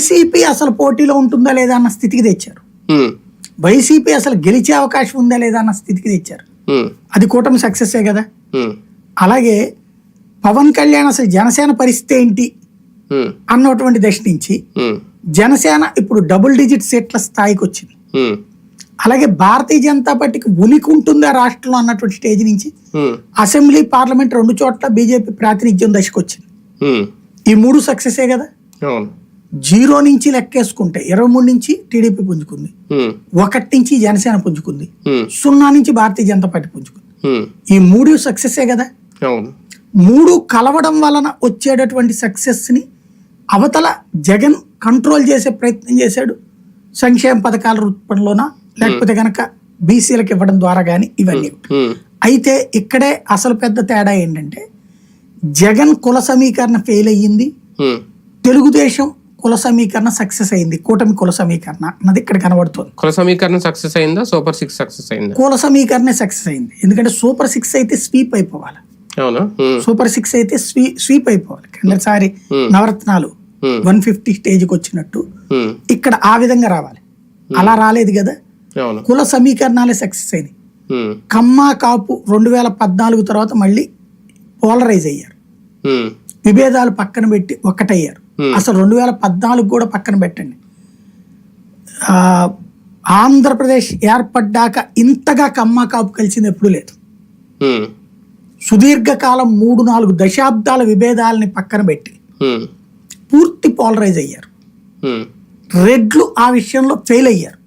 YCP అసలు పోటీలో ఉంటుందా లేదా అన్న స్థితికి తెచ్చారు. వైసీపీ అసలు గెలిచే అవకాశం ఉందా లేదా అన్న స్థితికి తెచ్చారు. అది కూటమి సక్సెస్ కదా. అలాగే పవన్ కళ్యాణ్ అసలు జనసేన పరిస్థితి ఏంటి అన్నటువంటి దశ నుంచి జనసేన ఇప్పుడు డబుల్ డిజిట్ సీట్ల స్థాయికి వచ్చింది. అలాగే భారతీయ జనతా పార్టీకి ఉనికి ఉంటుందా రాష్ట్రంలో అన్నటువంటి స్టేజ్ నుంచి అసెంబ్లీ పార్లమెంట్ 2 చోట్ల బీజేపీ ప్రాతినిధ్యం దశకు వచ్చింది. ఈ 3 సక్సెసే కదా. 0 నుంచి లెక్కేసుకుంటే 23 నుంచి టీడీపీ పుంజుకుంది, 1 నుంచి జనసేన పుంజుకుంది, 0 నుంచి భారతీయ జనతా పార్టీ పుంజుకుంది. ఈ 3 సక్సెసే కదా. 3 కలవడం వలన వచ్చేటటువంటి సక్సెస్ ని అవతల జగన్ కంట్రోల్ చేసే ప్రయత్నం చేశాడు. సంక్షేమ పథకాల రూపంలోన లేకపోతే కనుక బీసీలకు ఇవ్వడం ద్వారా కానీ ఇవన్నీ. అయితే ఇక్కడే అసలు పెద్ద తేడా ఏంటంటే జగన్ కుల సమీకరణ ఫెయిల్ అయ్యింది, తెలుగుదేశం కుల సమీకరణ సక్సెస్ అయింది. కూటమి కుల సమీకరణ అన్నది ఇక్కడ కనబడుతుంది. కుల సమీకరణ సక్సెస్ అయిందా, సూపర్ 6 సక్సెస్ అయిందా? కుల సమీకరణ సక్సెస్ అయింది. ఎందుకంటే సూపర్ 6 అయితే స్వీప్ అయిపోవాలి. సూపర్ 6 అయితే స్వీప్ అయిపోవాలి. కిందసారి నవరత్నాలు 150 స్టేజ్కి వచ్చినట్టు ఇక్కడ ఆ విధంగా రావాలి. అలా రాలేదు కదా. కుల సమీకరణాలే సక్సెస్ అయినాయి. కమ్మ కాపు 2014 తర్వాత మళ్ళీ పోలరైజ్ అయ్యారు. విభేదాలు పక్కన పెట్టి ఒక్కటయ్యారు. అసలు 2014 కూడా పక్కన పెట్టండి. ఆంధ్రప్రదేశ్ ఏర్పడ్డాక ఇంతగా కమ్మ కాపు కలిసింది ఎప్పుడు లేదు. సుదీర్ఘకాలం 3-4 దశాబ్దాల విభేదాలని పక్కన పెట్టి పూర్తి పోలరైజ్ అయ్యారు. రెడ్లు ఆ విషయంలో ఫెయిల్ అయ్యారు.